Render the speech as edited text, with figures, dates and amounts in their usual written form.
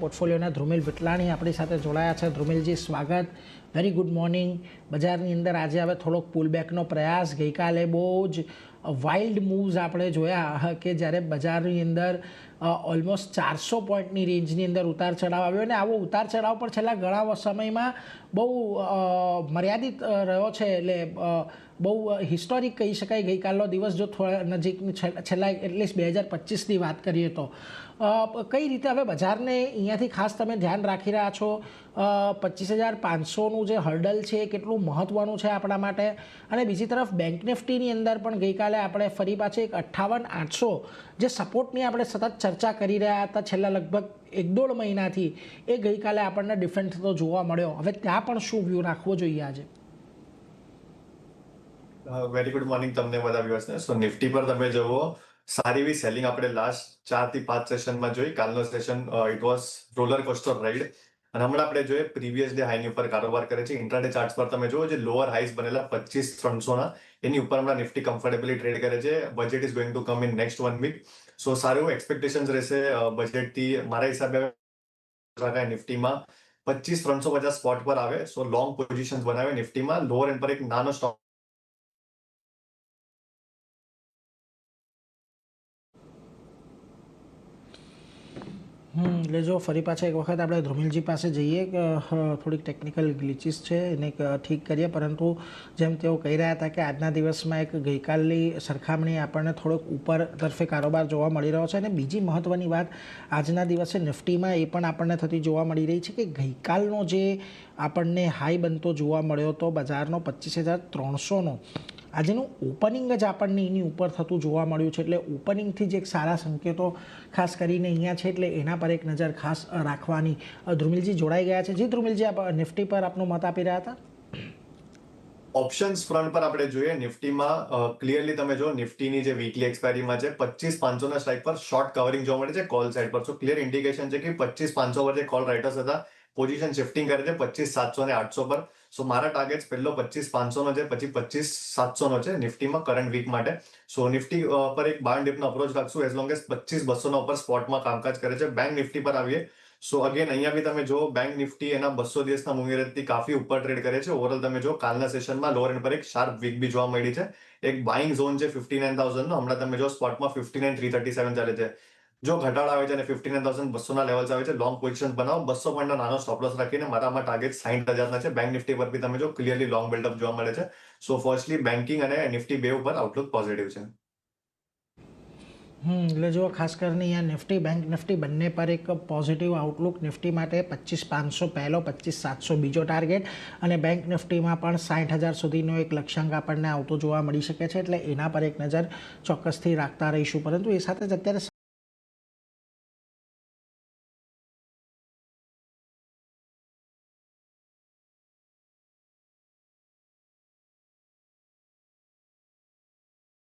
પોર્ટફોલિયોના ધ્રુમિલ વિટલાણી આપણી સાથે જોડાયા છે। ધ્રુમિલજી, સ્વાગત, વેરી ગુડ મોર્નિંગ। બજારની અંદર આજે હવે થોડોક પુલબેકનો પ્રયાસ, ગઈકાલે બહુ જ વાઇલ્ડ મૂવ્સ આપણે જોયા કે જ્યારે બજારની અંદર ઓલમોસ્ટ 400 પોઈન્ટની રેન્જની અંદર ઉતાર ચઢાવ આવ્યો અને આવો ઉતાર ચઢાવ પણ છેલ્લા ઘણા સમયમાં બહુ મર્યાદિત રહ્યો છે, એટલે બહુ હિસ્ટોરિક કહી શકાય ગઈકાલનો દિવસ જો થોડા નજીકની છેલ્લા એટલીસ્ટ 2025ની વાત કરીએ તો કઈ રીતે હવે બજારને અહીંયાથી ખાસ તમે ધ્યાન રાખી રહ્યા છો? 25,500નું જે હર્ડલ છે એ કેટલું મહત્ત્વનું છે આપણા માટે? અને બીજી તરફ બેંક નિફ્ટીની અંદર પણ ગઈકાલે આપણે ફરી પાછી એક 58,800 જે સપોર્ટની આપણે સતત ચર્ચા કરી રહ્યા હતા છેલ્લા લગભગ 1-1.5 મહિનાથી, એ ગઈકાલે આપણને ડિફેન્ડ થતો જોવા મળ્યો। હવે ત્યાં પણ શું વ્યૂ રાખવો જોઈએ આજે? વેરી ગુડ મોર્નિંગ તમને બધા વ્યુઅર્સને। સો નિફ્ટી પર તમે જુઓ, સારી એવી સેલિંગ આપણે લાસ્ટ 4 થી 5 સેશનમાં જોઈ। કાલનો session it was roller coaster ride, અને હમણાં આપણે જોઈએ પ્રીવિયસ ડે હાઈની ઉપર કારોબાર કરે છે। ઇન્ટ્રાડે ચાર્ટ્સ પર તમે જુઓ, જે લોઅર હાઈસ બનેલા 25,300ના, એની ઉપર હમણાં નિફ્ટી કમ્ફર્ટેબલી ટ્રેડ કરે છે। Budget is going to come in next 1 week, so સારું એક્સપેક્ટેશન્સ રહેશે બજેટથી। મારા હિસાબે નિફ્ટીમાં 25,350 સ્પોટ પર આવે, સો લોંગ પોઝિશન્સ બનાવે નિફ્ટીમાં। લોઅર એન્ડ પર એક નાનો સ્ટોક એટલે જો ફરી પાછા એક વખત આપણે ધ્રુમિલજી પાસે જઈએ કે થોડીક ટેકનિકલ ગ્લિચીસ છે એને ઠીક કરીએ, પરંતુ જેમ તેઓ કહી રહ્યા હતા કે આજના દિવસમાં એક ગઈકાલની સરખામણી આપણને થોડોક ઉપર તરફે કારોબાર જોવા મળી રહ્યો છે। અને બીજી મહત્ત્વની વાત આજના દિવસે નિફ્ટીમાં એ પણ આપણને થતી જોવા મળી રહી છે કે ગઈકાલનો જે આપણને હાઈ બનતો જોવા મળ્યો હતો બજારનો 25,300નો, આજનું ઓપનિંગ જ આપણને એની ઉપર થતું જોવા મળ્યું છે। એટલે ઓપનિંગથી જ એક સારા સંકેતો ખાસ કરીને અહીંયા છે, એટલે એના પર એક નજર ખાસ રાખવાની। ધ્રુમિલજી જોડાઈ ગયા છે। જી ધ્રુમિલજી, આપ નિફ્ટી પર આપનો મત આપી રહ્યા હતા। ઓપ્શન્સ ફ્રન્ટ પર આપણે જોઈએ નિફ્ટીમાં ક્લિયરલી તમે જો નિફ્ટીની જે વીકલી એક્સપાયરીમાં છે 25,500ના સ્ટ્રાઇક પર શોર્ટ કવરિંગ જોવા મળે છે કોલ સાઇડ પર। સો ક્લિયર ઇન્ડિકેશન છે કે 25,500 પર જે કોલ રાઇટર્સ હતા પોઝિશન શિફ્ટિંગ કરે છે 25,700 અને 800 પર। સો મારા ટાર્ગેટ્સ પહેલો 25,500નો છે, પછી 25,700નો છે નિફ્ટીમાં કરંટ વીક માટે। સો નિફ્ટી પર એક બાર ડિપનો અપ્રોચ રાખશું એઝ લોંગ એઝ 25,200ના ઉપર સ્પોટમાં કામકાજ કરે છે। બેંક નિફ્ટી પર આવીએ, સો અગેન અહીંયા બી તમે જો બેંક નિફ્ટી એના 200 દિવસના મૂવિંગ એવરેજથી કાફી ઉપર ટ્રેડ કરે છે। ઓવરઓલ તમે જો કાલના સેશનમાં લોઅર એન્ડ પર એક શાર્પ વીક બી જોવા મળી છે। એક બાઇંગ ઝોન છે 59,000નો, હમણાં તમે જો સ્પોટમાં 59,337 ચાલે છે। જો ઘટાડા આવે છે અને 59,200ના લેવલ્સ આવે છે, લોંગ પોઝિશન બનાવો। 200 પોઈન્ટનો નાનો સ્ટોપ લોસ રાખીને મારામાં ટાર્ગેટ 60,000ના છે। બેંક નિફ્ટી પર બી તમે જો ક્લિયરલી લોંગ બિલ્ડઅપ જોવા મળે છે। સો ફર્સ્ટલી બેન્કિંગ અને નિફ્ટી બે ઉપર આઉટલુક પોઝિટિવ છે। એટલે જો ખાસ કરીને અહીંયા નિફ્ટી બેંક નિફ્ટી બંને પર એક પોઝિટિવ આઉટલુક। નિફ્ટી માટે 25,500 પહેલો, 25,700 બીજો ટાર્ગેટ, અને બેંક નિફ્ટીમાં પણ 60,000 સુધીનો એક લક્ષ્યાંક આપણને આવતો જોવા મળી શકે છે, એટલે એના પર એક નજર ચોક્કસથી રાખતા રહીશું। પરંતુ એ સાથે જ અત્યારે